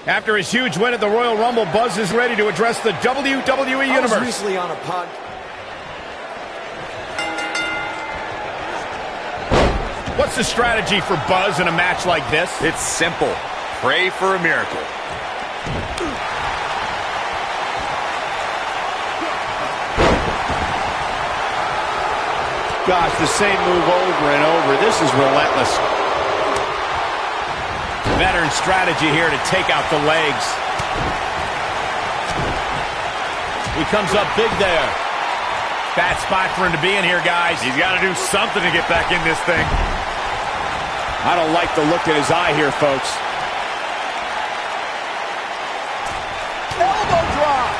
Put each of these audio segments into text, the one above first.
After his huge win at the Royal Rumble, Buzz is ready to address the WWE Universe. I was recently on a pod. What's the strategy for Buzz in a match like this? It's simple. Pray for a miracle. Gosh, the same move over and over. This is relentless. Veteran strategy here to take out the legs. He comes up big there. Bad spot for him to be in here, guys. He's got to do something to get back in this thing. I don't like the look in his eye here, folks. Elbow drop.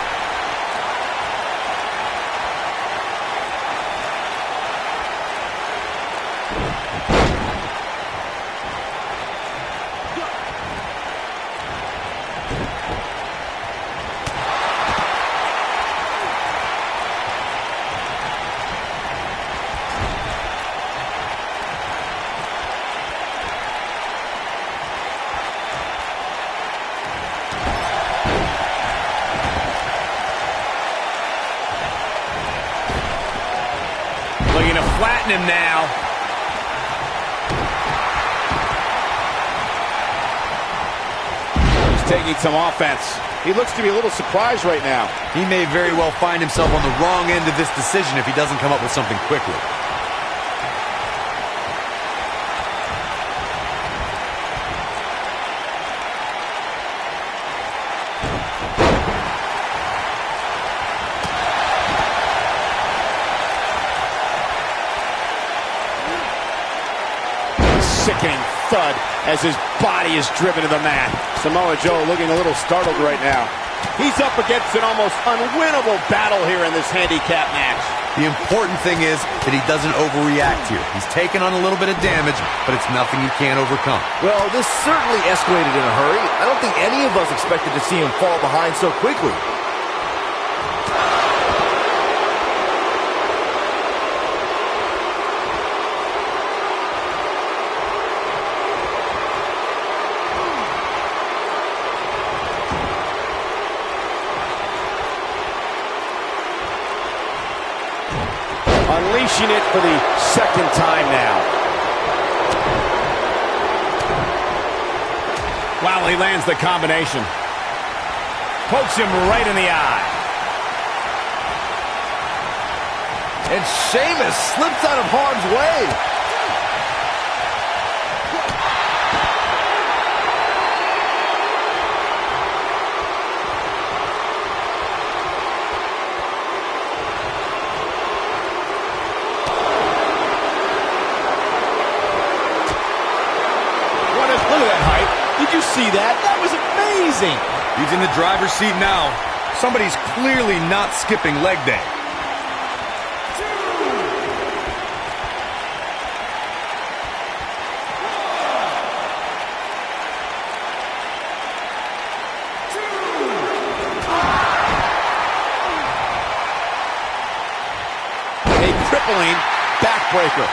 Looking to flatten him now. He's taking some offense. He looks to be a little surprised right now. He may very well find himself on the wrong end of this decision if he doesn't come up with something quickly. Sickening thud as his body is driven to the mat. Samoa Joe looking a little startled right now. He's up against an almost unwinnable battle here in this handicap match. The important thing is that he doesn't overreact here. He's taken on a little bit of damage, but it's nothing he can't overcome. Well, this certainly escalated in a hurry. I don't think any of us expected to see him fall behind so quickly. Unleashing it for the second time now. Wow, he lands the combination. Pokes him right in the eye. And Sheamus slips out of harm's way. Look at that height. Did you see that? That was amazing. He's in the driver's seat now. Somebody's clearly not skipping leg day. A crippling backbreaker.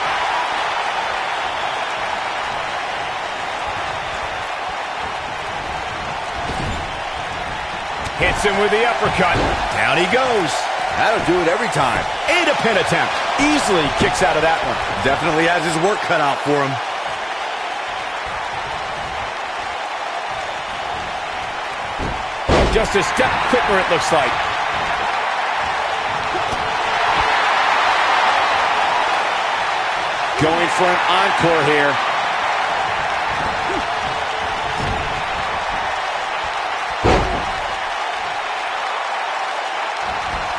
Hits him with the uppercut. Down he goes. That'll do it every time. And a pin attempt. Easily kicks out of that one. Definitely has his work cut out for him. Just a step quicker, it looks like. Going for an encore here.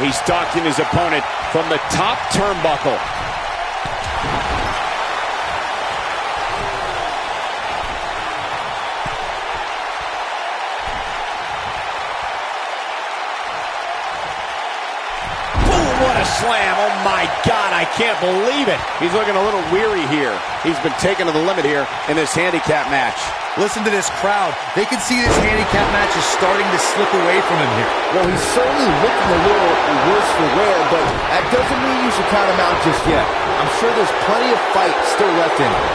He's stalking his opponent from the top turnbuckle. Boom, what a slam. Oh my God, I can't believe it. He's looking a little weary here. He's been taken to the limit here in this handicap match. Listen to this crowd. They can see this handicap match is starting to slip away from him here. Well, he's certainly looking a little worse for wear, but that doesn't mean you should count him out just yet. I'm sure there's plenty of fight still left in him.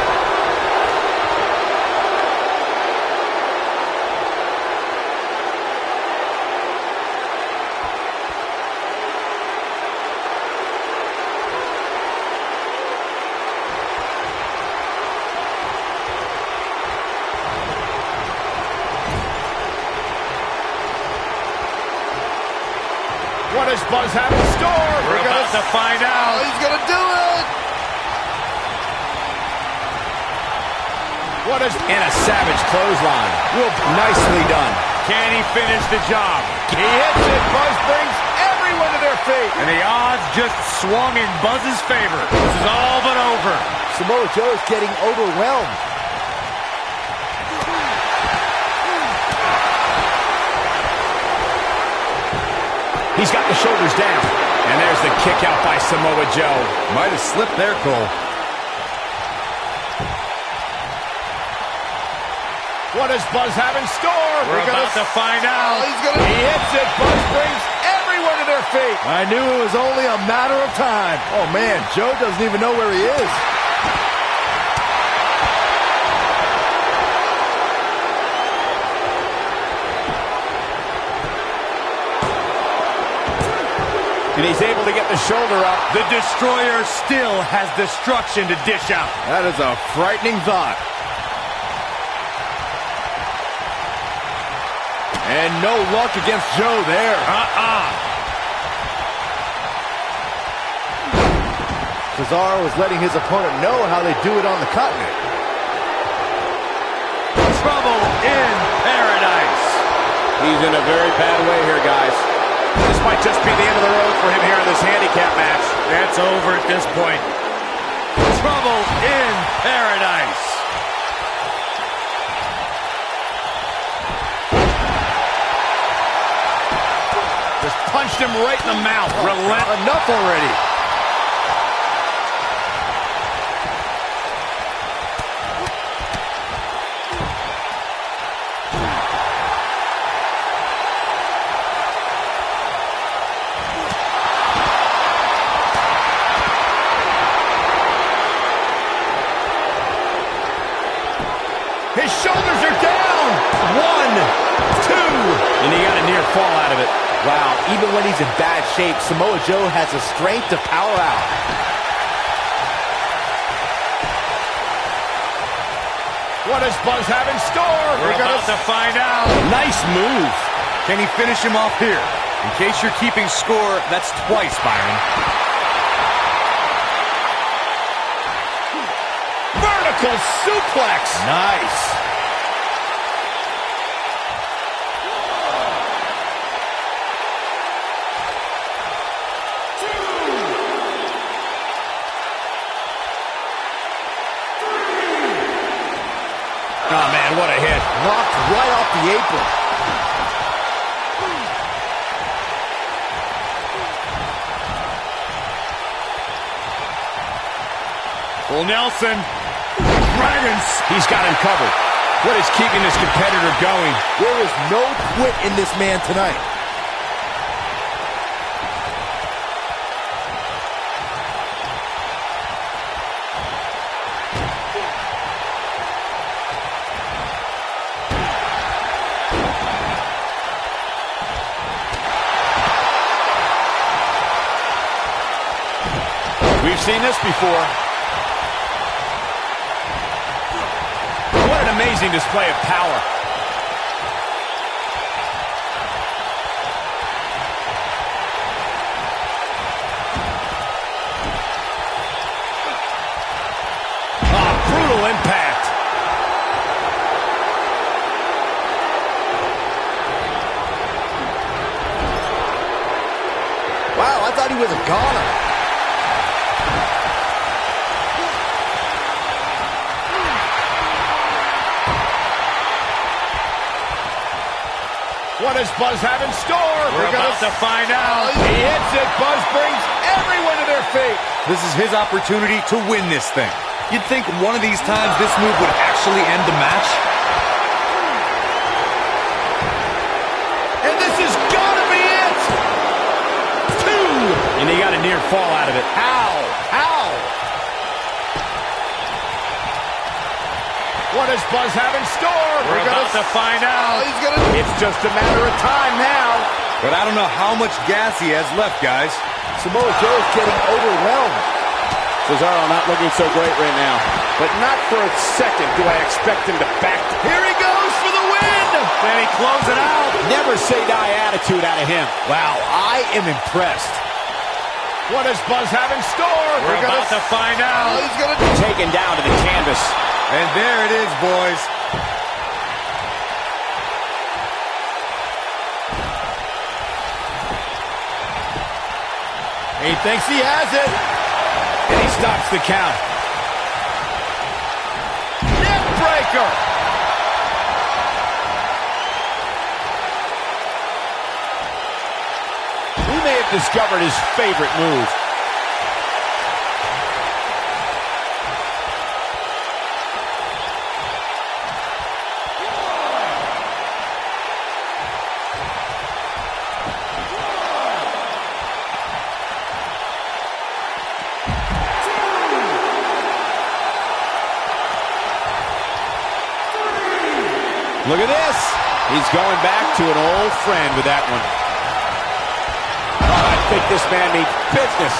What does Buzz have in store? We're about to find out. Oh, he's gonna do it! What is in a savage clothesline? Nicely done. Can he finish the job? He hits it. Buzz brings everyone to their feet. And the odds just swung in Buzz's favor. This is all but over. Samoa Joe is getting overwhelmed. He's got the shoulders down. And there's the kick out by Samoa Joe. Might have slipped there, Cole. What does Buzz have in store? We're about to find out. He hits it. Buzz brings everyone to their feet. I knew it was only a matter of time. Oh, man, Joe doesn't even know where he is. And he's able to get the shoulder up. The Destroyer still has destruction to dish out. That is a frightening thought. And no luck against Joe there. Cesaro is letting his opponent know how they do it on the continent. Trouble in paradise. He's in a very bad way here, guys. This might just be the end of the road for him here in this handicap match. That's over at this point. Trouble in paradise. Just punched him right in the mouth. Enough already. His shoulders are down. 1, 2. And he got a near fall out of it. Wow, even when he's in bad shape, Samoa Joe has the strength to power out. What does Buzz have in store? We're about to find out. Nice move. Can he finish him off here? In case you're keeping score, that's twice, Byron. Vertical suplex. Nice. Oh, man, what a hit. Knocked right off the apron. Well, Nelson. Dragons. He's got him covered. What is keeping this competitor going? There is no quit in this man tonight. We've seen this before. What an amazing display of power. Brutal impact. Wow, I thought he was a goner. What does Buzz have in store? We're about to find out. He hits it. Buzz brings everyone to their feet. This is his opportunity to win this thing. You'd think one of these times this move would actually end the match. And this is gonna be it. 2. And he got a near fall out of it. How? What does Buzz have in store? We're about to find out. It's just a matter of time now. But I don't know how much gas he has left, guys. Samoa Joe is getting overwhelmed. Cesaro not looking so great right now. But not for a second do I expect him to back. Here he goes for the win! Can he close it out? Never say die attitude out of him. Wow, I am impressed. What does Buzz have in store? We're about to find out. Oh, he's gonna Taken down to the canvas. And there it is, boys. He thinks he has it. And he stops the count. Neck breaker. We may have discovered his favorite move. Look at this. He's going back to an old friend with that one. Oh, I think this man means business.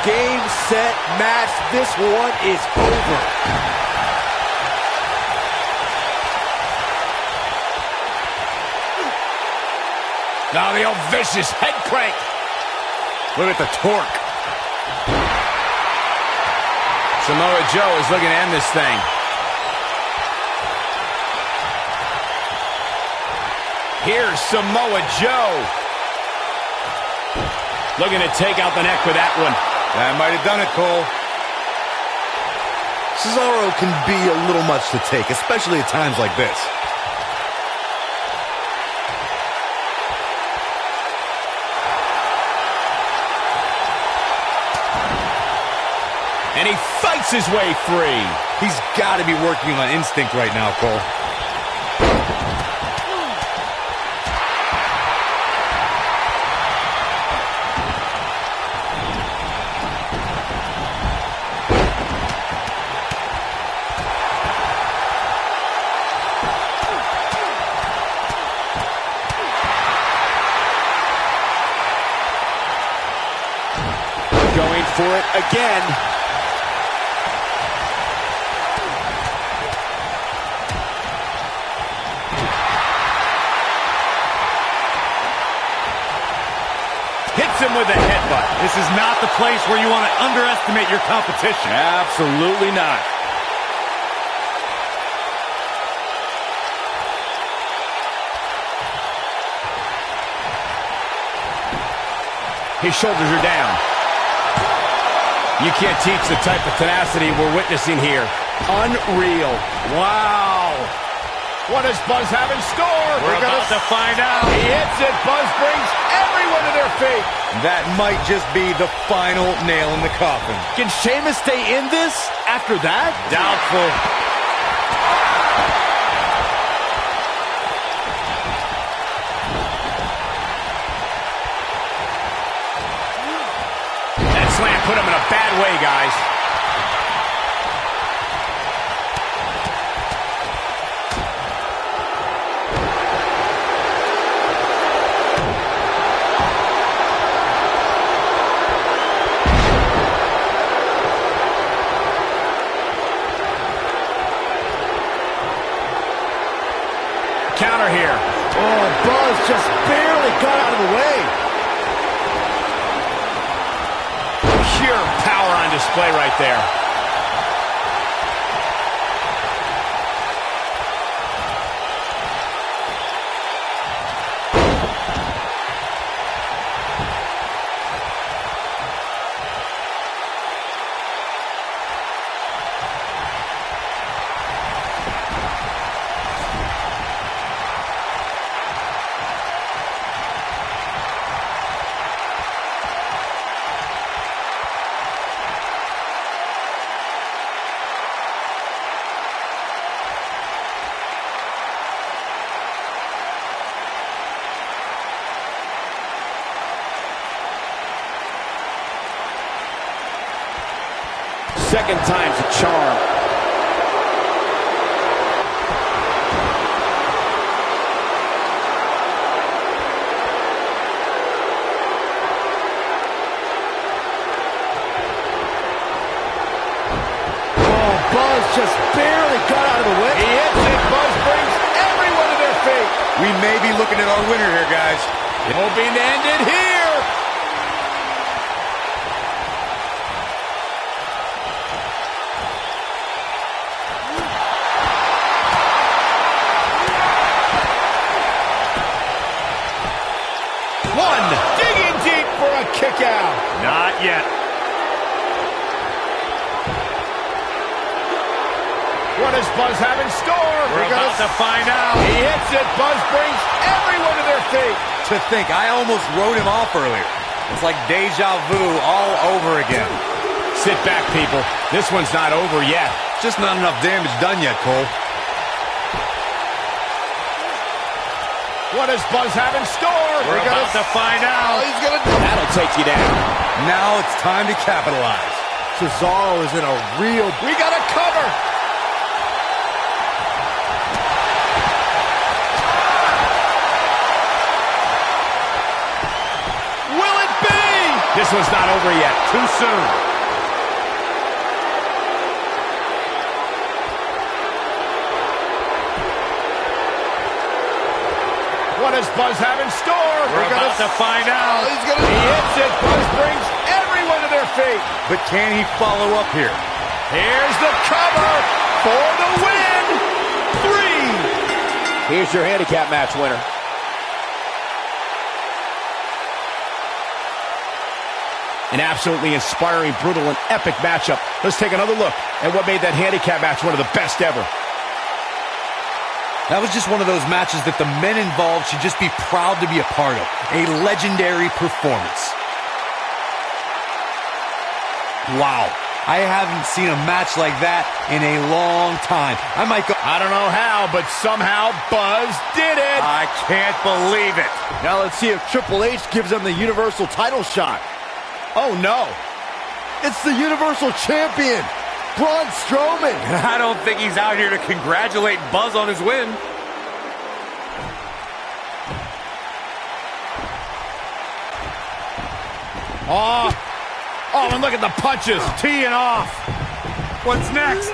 game, set, match. This one is over. Now the old vicious head crank. Look at the torque. Samoa Joe is looking to end this thing. Here's Samoa Joe. Looking to take out the neck with that one. That might have done it, Cole. Cesaro can be a little much to take, especially at times like this. And he fights his way free. He's got to be working on instinct right now, Cole. Going for it again. Hits him with a headbutt. This is not the place where you want to underestimate your competition. Absolutely not. His shoulders are down. You can't teach the type of tenacity we're witnessing here. Unreal. Wow. What does Buzz have in store? We're about to find out. He hits it. Buzz brings everyone to their feet. That might just be the final nail in the coffin. Can Sheamus stay in this after that? Doubtful. That slam put him in a bad way, guys. Counter here. Oh, Buzz just barely got out of the way. Pure power on display right there. Second time's a charm. Oh, Buzz just barely got out of the way. He hits it. Buzz brings everyone to their feet. We may be looking at our winner here, guys. Hoping to end it here. One. Digging deep for a kick out. Not yet. What does Buzz have in store? We're about to find out. He hits it. Buzz brings everyone to their feet. To think, I almost wrote him off earlier. It's like deja vu all over again. Sit back, people. This one's not over yet. Just not enough damage done yet, Cole. What does Buzz have in store? We're about to find out. That'll take you down. Now it's time to capitalize. Cesaro is in a real... We got a cover. Will it be? This one's not over yet. Too soon. What does Buzz have in store? We're about to find out. He hits it. Buzz brings everyone to their feet. But can he follow up here? Here's the cover for the win. 3. Here's your handicap match winner. An absolutely inspiring, brutal, and epic matchup. Let's take another look at what made that handicap match one of the best ever. That was just one of those matches that the men involved should just be proud to be a part of. A legendary performance. Wow. I haven't seen a match like that in a long time. I might go... I don't know how, but somehow Buzz did it. I can't believe it. Now let's see if Triple H gives him the Universal title shot. Oh, no. It's the Universal Champion, Braun Strowman. I don't think he's out here to congratulate Buzz on his win. Oh, and look at the punches. Teeing off. What's next?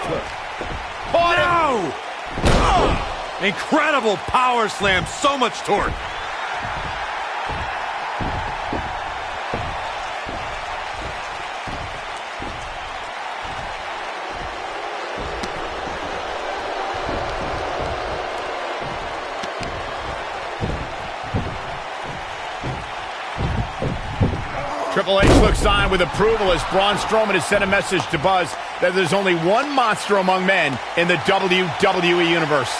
No! Incredible power slam. So much torque. Triple H looks on with approval as Braun Strowman has sent a message to Buzz that there's only one monster among men in the WWE Universe.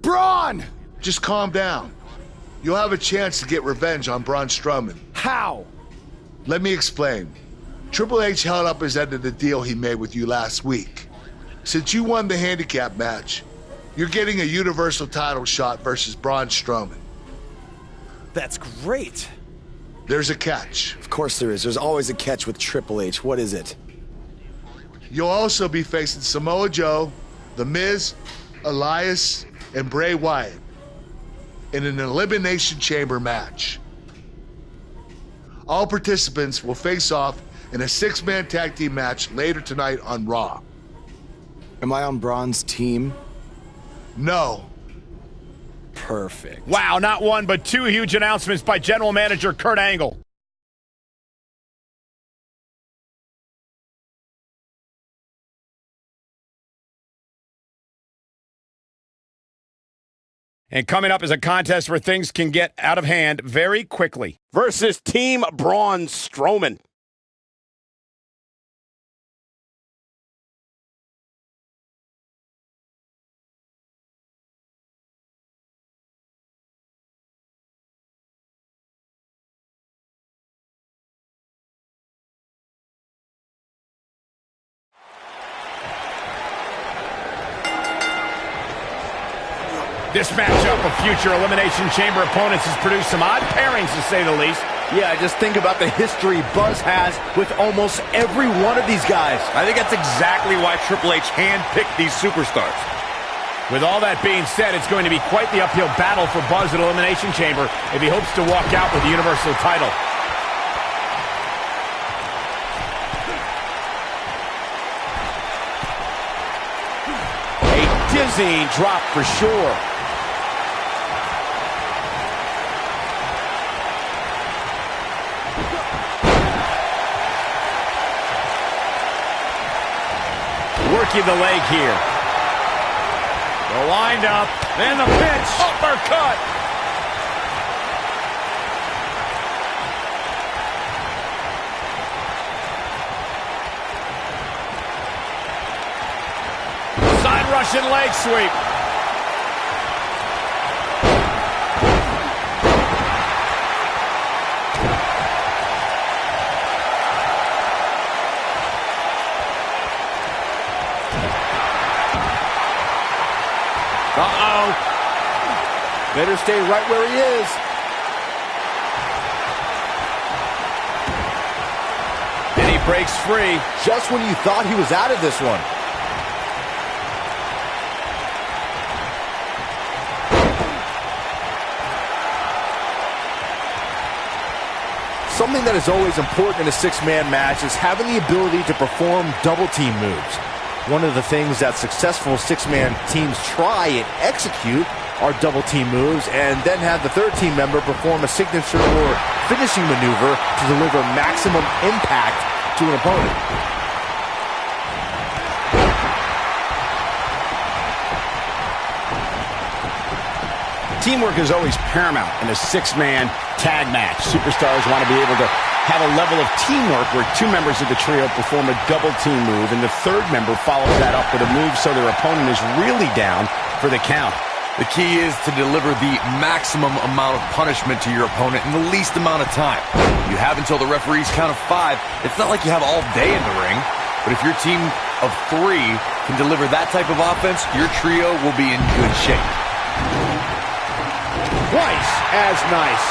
Braun! Just calm down. You'll have a chance to get revenge on Braun Strowman. How? Let me explain. Triple H held up his end of the deal he made with you last week. Since you won the handicap match, you're getting a Universal title shot versus Braun Strowman. That's great. There's a catch. Of course there is. There's always a catch with Triple H. What is it? You'll also be facing Samoa Joe, The Miz, Elias, and Bray Wyatt in an Elimination Chamber match. All participants will face off in a 6-man tag team match later tonight on Raw. Am I on Braun's team? No. Perfect. Wow, not one, but 2 huge announcements by General Manager Kurt Angle. And coming up is a contest where things can get out of hand very quickly. Versus Team Braun Strowman. This matchup of future Elimination Chamber opponents has produced some odd pairings, to say the least. Yeah, just think about the history Buzz has with almost every one of these guys. I think that's exactly why Triple H handpicked these superstars. With all that being said, it's going to be quite the uphill battle for Buzz at Elimination Chamber if he hopes to walk out with the Universal title. A dizzying drop for sure. Working the leg here. The wind up, then the pinch, uppercut. Side Russian leg sweep. Uh-oh. Better stay right where he is. And he breaks free. Just when you thought he was out of this one. Something that is always important in a six-man match is having the ability to perform double-team moves. One of the things that successful six-man teams try and execute are double-team moves, and then have the third team member perform a signature or finishing maneuver to deliver maximum impact to an opponent. Teamwork is always paramount in a six-man tag match. Superstars want to be able to have a level of teamwork where two members of the trio perform a double team move, and the third member follows that up with a move so their opponent is really down for the count. The key is to deliver the maximum amount of punishment to your opponent in the least amount of time. You have until the referee's count of 5. It's not like you have all day in the ring, but if your team of 3 can deliver that type of offense, your trio will be in good shape. Twice as nice.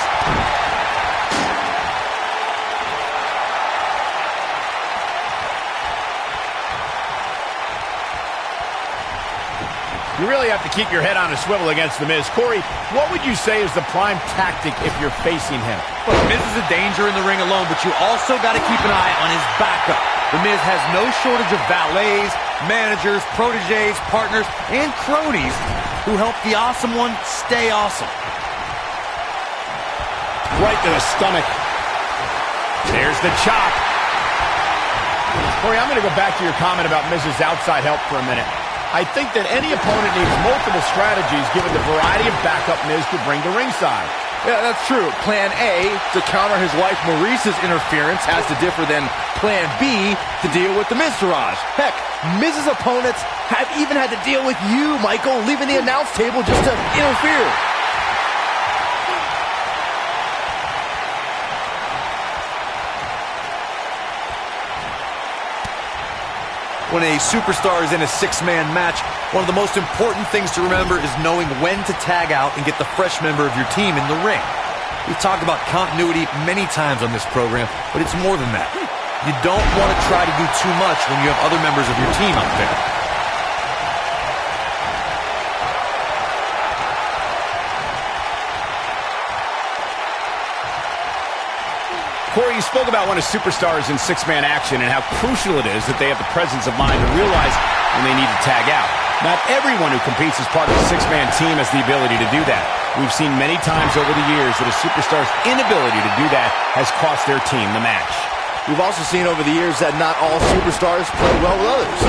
You really have to keep your head on a swivel against The Miz. Corey, what would you say is the prime tactic if you're facing him? Look, Miz is a danger in the ring alone, but you also got to keep an eye on his backup. The Miz has no shortage of valets, managers, protégés, partners, and cronies who help the Awesome One stay awesome. Right to the stomach. There's the chop. Corey, I'm going to go back to your comment about Miz's outside help for a minute. I think that any opponent needs multiple strategies given the variety of backup Miz could bring to ringside. Yeah, that's true. Plan A, to counter his wife Maurice's interference, has to differ than Plan B, to deal with the Miztourage. Heck, Miz's opponents have even had to deal with you, Michael, leaving the announce table just to interfere. When a superstar is in a six-man match, one of the most important things to remember is knowing when to tag out and get the fresh member of your team in the ring. We've talked about continuity many times on this program, but it's more than that. You don't want to try to do too much when you have other members of your team out there. Corey, you spoke about when a superstar is in six-man action and how crucial it is that they have the presence of mind to realize when they need to tag out. Not everyone who competes as part of a six-man team has the ability to do that. We've seen many times over the years that a superstar's inability to do that has cost their team the match. We've also seen over the years that not all superstars play well with others.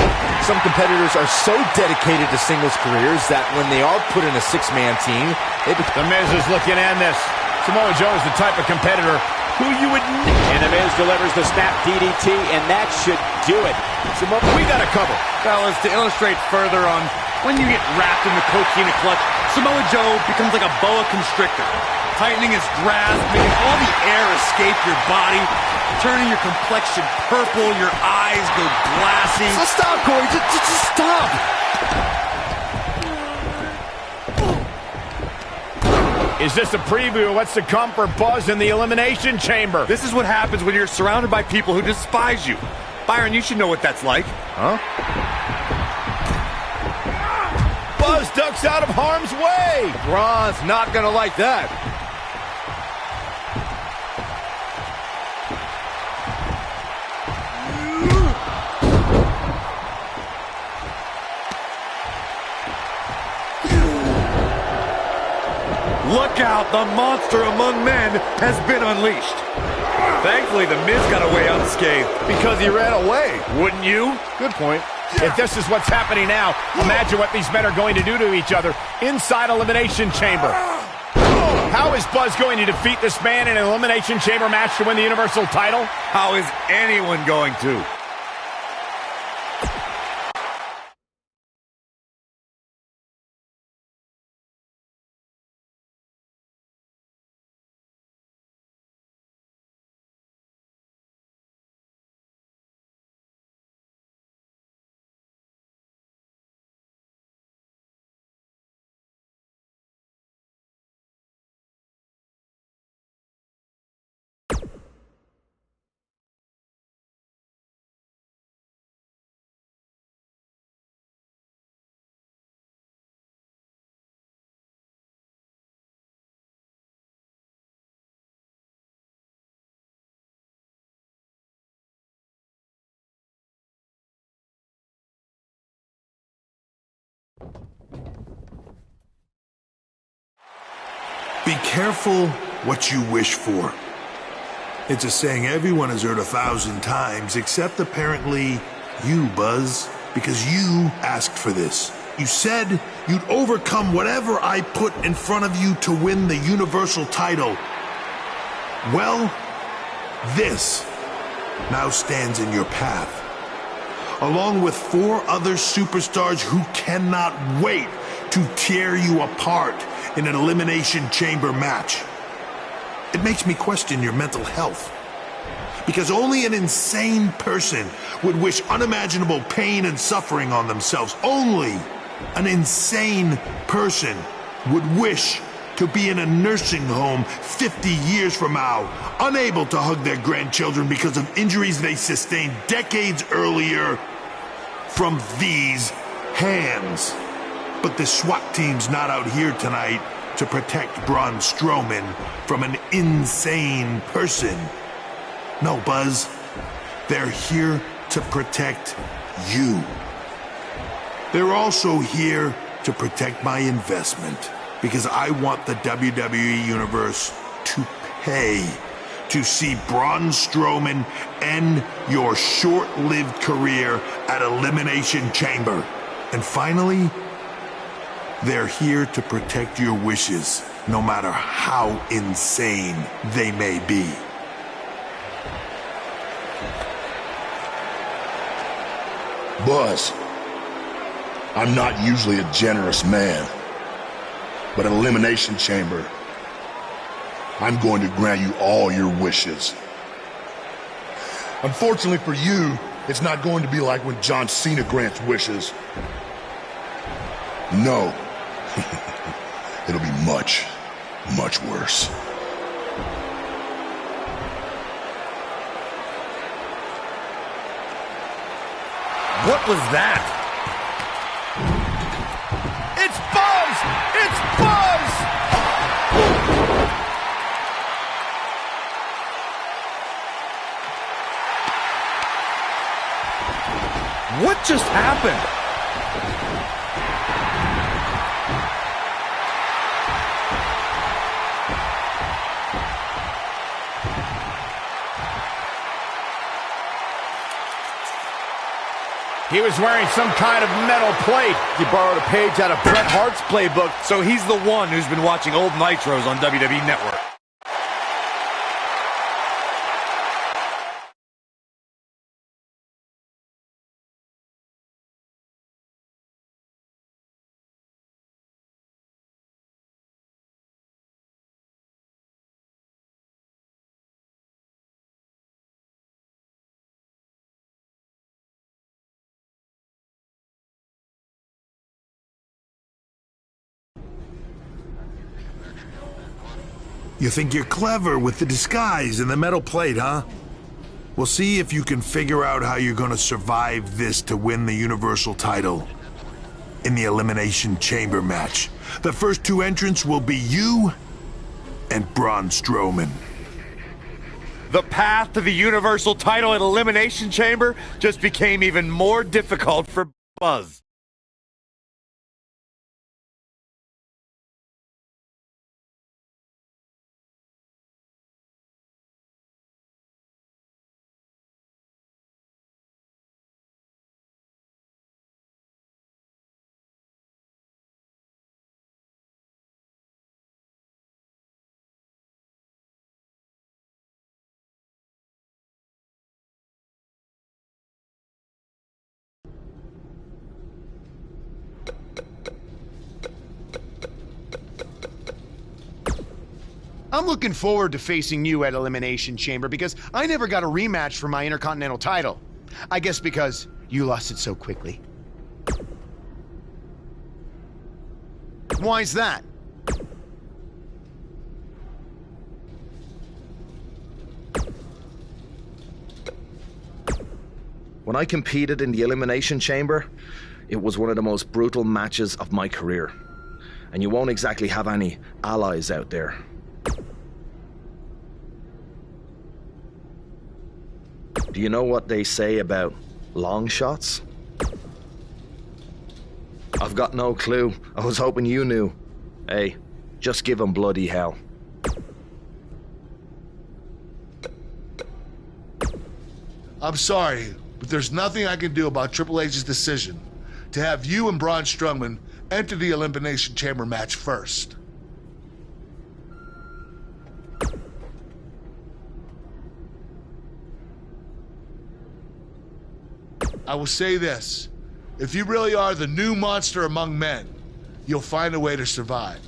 Some competitors are so dedicated to singles careers that when they are put in a six-man team, they become... The Miz is looking to end this. Samoa Joe is the type of competitor who you would... And The Miz delivers the snap DDT, and that should do it. Samoa, we got a cover. Fellas, to illustrate further on when you get wrapped in the coquina clutch, Samoa Joe becomes like a boa constrictor, tightening his grasp, making all the air escape your body, turning your complexion purple, your eyes go glassy. So stop, Corey. Just stop. Is this a preview of what's to come for Buzz in the Elimination Chamber? This is what happens when you're surrounded by people who despise you. Byron, you should know what that's like. Huh? Buzz ducks out of harm's way. Braun's not gonna like that. Look out, the monster among men has been unleashed. Thankfully, the Miz got away unscathed. Because he ran away. Wouldn't you? Good point. If this is what's happening now, imagine what these men are going to do to each other inside Elimination Chamber. How is Buzz going to defeat this man in an Elimination Chamber match to win the Universal title? How is anyone going to? Be careful what you wish for. It's a saying everyone has heard 1,000 times, except apparently you, Buzz, because you asked for this. You said you'd overcome whatever I put in front of you to win the Universal title. Well, this now stands in your path, along with 4 other superstars who cannot wait to tear you apart in an Elimination Chamber match. It makes me question your mental health, because only an insane person would wish unimaginable pain and suffering on themselves. Only an insane person would wish to be in a nursing home 50 years from now, unable to hug their grandchildren because of injuries they sustained decades earlier from these hands. But the SWAT team's not out here tonight to protect Braun Strowman from an insane person. No, Buzz. They're here to protect you. They're also here to protect my investment, because I want the WWE Universe to pay to see Braun Strowman end your short-lived career at Elimination Chamber. And finally, they're here to protect your wishes, no matter how insane they may be. Buzz, I'm not usually a generous man, but at Elimination Chamber, I'm going to grant you all your wishes. Unfortunately for you, it's not going to be like when John Cena grants wishes. No. It'll be much, much worse. What was that? It's Buzz! It's Buzz! What just happened? He was wearing some kind of metal plate. He borrowed a page out of Bret Hart's playbook. So he's the one who's been watching old Nitros on WWE Network. You think you're clever with the disguise and the metal plate, huh? We'll see if you can figure out how you're gonna survive this to win the Universal title in the Elimination Chamber match. The first two entrants will be you and Braun Strowman. The path to the Universal title at Elimination Chamber just became even more difficult for Buzz. I'm looking forward to facing you at Elimination Chamber because I never got a rematch for my Intercontinental title. I guess because you lost it so quickly. Why's that? When I competed in the Elimination Chamber, it was one of the most brutal matches of my career. And you won't exactly have any allies out there. Do you know what they say about long shots? I've got no clue. I was hoping you knew. Hey, just give them bloody hell. I'm sorry, but there's nothing I can do about Triple H's decision to have you and Braun Strowman enter the Elimination Chamber match first. I will say this, if you really are the new monster among men, you'll find a way to survive.